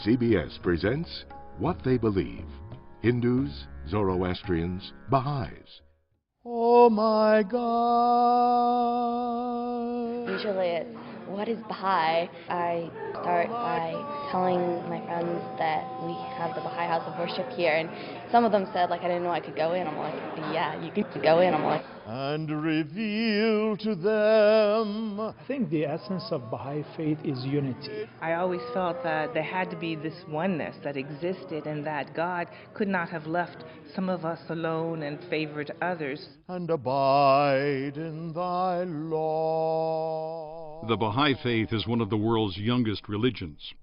CBS presents What They Believe. Hindus, Zoroastrians, Baha'is. Oh my God. Usually it's, what is Baha'i? I start by telling my friends that we have the Baha'i House of Worship here, and some of them said, I didn't know I could go in. I'm like, yeah, you could go in. I'm like, And reveal to them. I think the essence of Baha'i faith is unity. I always felt that there had to be this oneness that existed and that God could not have left some of us alone and favored others. And abide in thy law. The Baha'i faith is one of the world's youngest religions.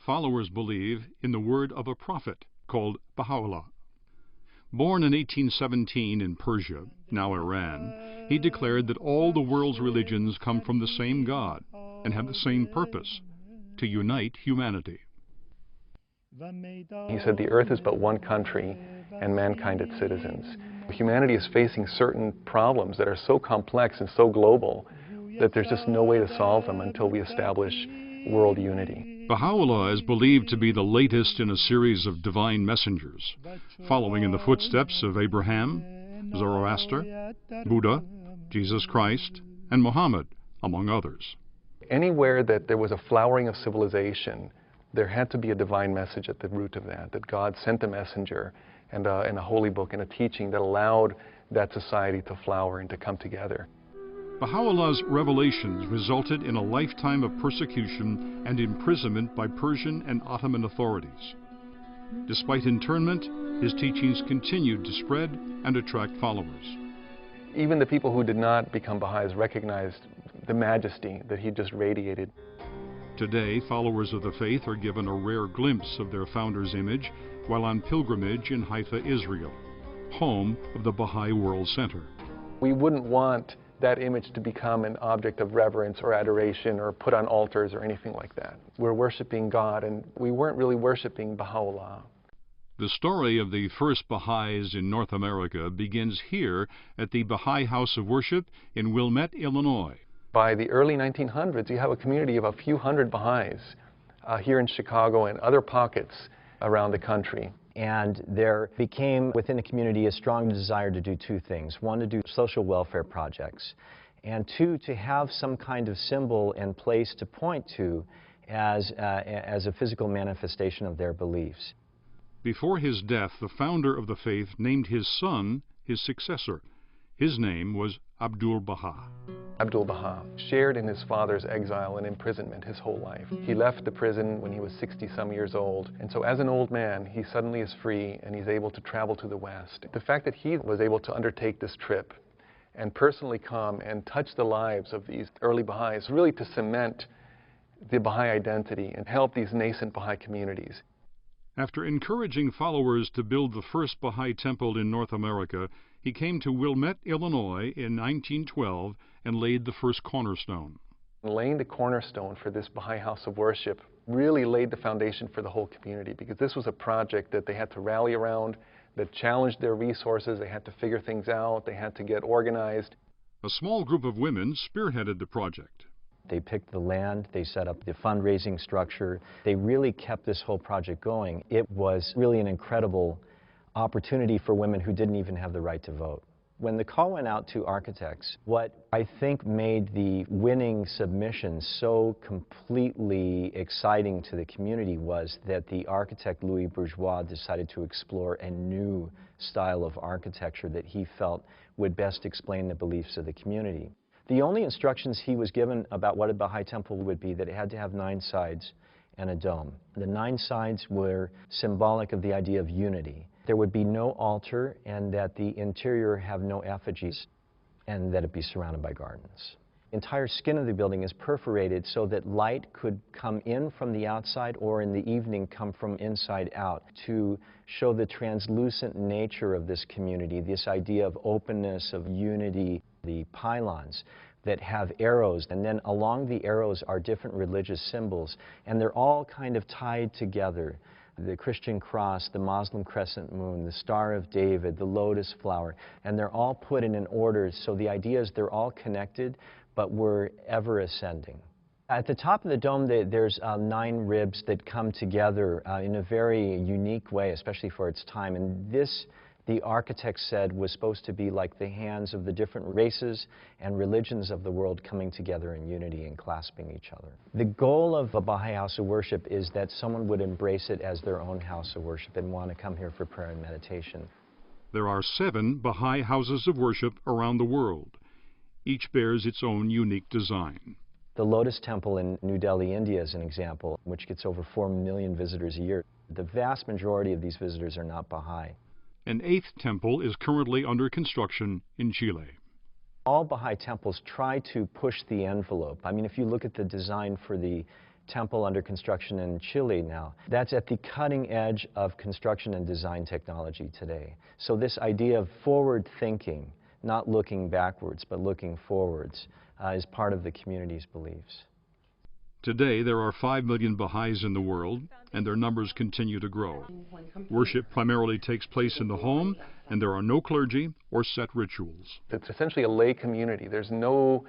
Followers believe in the word of a prophet called Bahaullah. Born in 1817 in Persia, now Iran, he declared that all the world's religions come from the same God and have the same purpose, to unite humanity. He said the earth is but one country and mankind its citizens. Humanity is facing certain problems that are so complex and so global that there's just no way to solve them until we establish world unity. Baha'u'llah is believed to be the latest in a series of divine messengers, following in the footsteps of Abraham, Zoroaster, Buddha, Jesus Christ, and Muhammad, among others. Anywhere that there was a flowering of civilization, there had to be a divine message at the root of that God sent a messenger and a holy book and a teaching that allowed that society to flower and to come together. Baha'u'llah's revelations resulted in a lifetime of persecution and imprisonment by Persian and Ottoman authorities. Despite internment, his teachings continued to spread and attract followers. Even the people who did not become Baha'is recognized the majesty that he just radiated. Today, followers of the faith are given a rare glimpse of their founder's image while on pilgrimage in Haifa, Israel, home of the Baha'i World Center. We wouldn't want that image to become an object of reverence or adoration or put on altars or anything like that. We're worshiping God, and we weren't really worshiping Baha'u'llah. The story of the first Baha'is in North America begins here at the Baha'i House of Worship in Wilmette, Illinois. By the early 1900s, you have a community of a few hundred Baha'is here in Chicago and other pockets around the country. And there became within the community a strong desire to do two things. One, to do social welfare projects, and two, to have some kind of symbol and place to point to as a physical manifestation of their beliefs. Before his death, the founder of the faith named his son his successor. His name was Abdul Baha. Abdul Baha shared in his father's exile and imprisonment his whole life. He left the prison when he was 60-some years old, and so as an old man, he suddenly is free and he's able to travel to the West. The fact that he was able to undertake this trip and personally come and touch the lives of these early Baha'is, really to cement the Baha'i identity and help these nascent Baha'i communities. After encouraging followers to build the first Bahai Temple in North America, he came to Wilmette, Illinois in 1912 and laid the first cornerstone. Laying the cornerstone for this Baha'i House of Worship really laid the foundation for the whole community, because this was a project that they had to rally around, that challenged their resources. They had to figure things out. They had to get organized. A small group of women spearheaded the project. They picked the land, they set up the fundraising structure. They really kept this whole project going. It was really an incredible opportunity for women who didn't even have the right to vote. When the call went out to architects, what I think made the winning submission so completely exciting to the community was that the architect Louis Bourgeois decided to explore a new style of architecture that he felt would best explain the beliefs of the community. The only instructions he was given about what a Bahai Temple would be that it had to have 9 sides and a dome. The 9 sides were symbolic of the idea of unity. There would be no altar, and that the interior have no effigies, and that it be surrounded by gardens. The entire skin of the building is perforated so that light could come in from the outside or in the evening come from inside out, to show the translucent nature of this community, this idea of openness, of unity. The pylons that have arrows, and then along the arrows are different religious symbols, and they're all kind of tied together. The Christian cross, the Muslim crescent moon, the Star of David, the lotus flower, and they're all put in an order, so the idea is they're all connected, but we're ever ascending. At the top of the dome, there's 9 ribs that come together in a very unique way, especially for its time. And this, the architect said, was supposed to be like the hands of the different races and religions of the world coming together in unity and clasping each other. The goal of a Baha'i house of worship is that someone would embrace it as their own house of worship and want to come here for prayer and meditation. There are 7 Baha'i houses of worship around the world. Each bears its own unique design. The Lotus Temple in New Delhi, India is an example, which gets over 4 million visitors a year. The vast majority of these visitors are not Baha'i. An 8th temple is currently under construction in Chile. All Baha'i temples try to push the envelope. I mean, if you look at the design for the temple under construction in Chile now, that's at the cutting edge of construction and design technology today. So this idea of forward thinking, not looking backwards, but looking forwards, is part of the community's beliefs. Today, there are 5 million Baha'is in the world, and their numbers continue to grow. Worship primarily takes place in the home, and there are no clergy or set rituals. It's essentially a lay community. There's no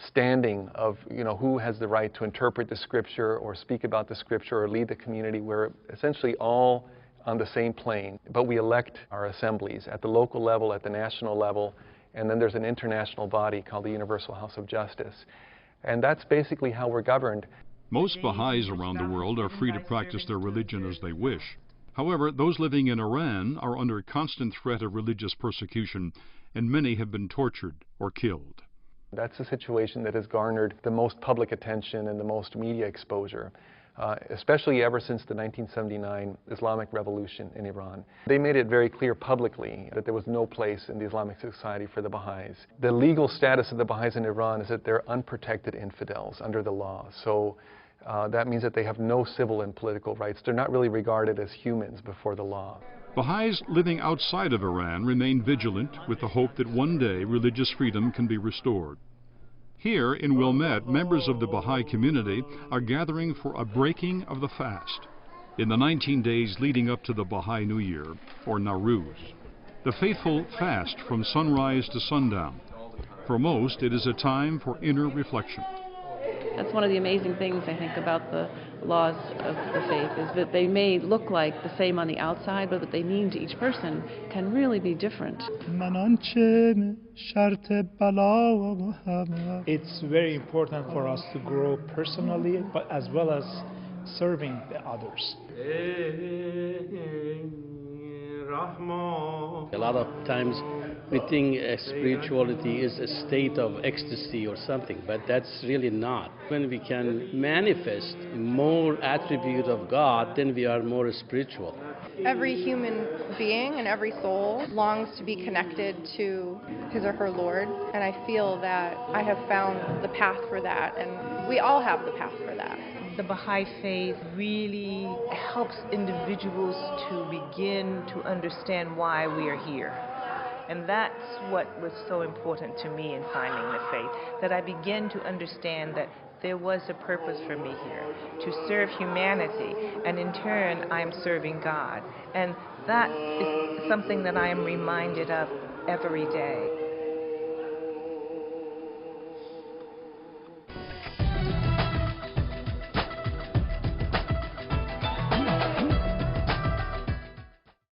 standing of, who has the right to interpret the scripture or speak about the scripture or lead the community. We're essentially all on the same plane, but we elect our assemblies at the local level, at the national level, and then there's an international body called the Universal House of Justice. And that's basically how we're governed. Most Baha'is around the world are free to practice their religion as they wish. However, those living in Iran are under constant threat of religious persecution, and many have been tortured or killed. That's a situation that has garnered the most public attention and the most media exposure, especially ever since the 1979 Islamic Revolution in Iran. They made it very clear publicly that there was no place in the Islamic society for the Baha'is. The legal status of the Baha'is in Iran is that they're unprotected infidels under the law. So that means that they have no civil and political rights. They're not really regarded as humans before the law. Baha'is living outside of Iran remain vigilant with the hope that one day religious freedom can be restored. Here in Wilmette, members of the Baha'i community are gathering for a breaking of the fast in the 19 days leading up to the Baha'i New Year, or Nowruz. The faithful fast from sunrise to sundown. For most, it is a time for inner reflection. That's one of the amazing things, I think, about the laws of the faith, is that they may look like the same on the outside, but what they mean to each person can really be different. It's very important for us to grow personally, but as well as serving the others. A lot of times we think spirituality is a state of ecstasy or something, but that's really not. When we can manifest more attribute of God, then we are more spiritual. Every human being and every soul longs to be connected to his or her Lord, and I feel that I have found the path for that, and we all have the path for that. The Baha'i faith really helps individuals to begin to understand why we are here. And that's what was so important to me in finding the faith, that I began to understand that there was a purpose for me here, to serve humanity, and in turn I am serving God. And that is something that I am reminded of every day.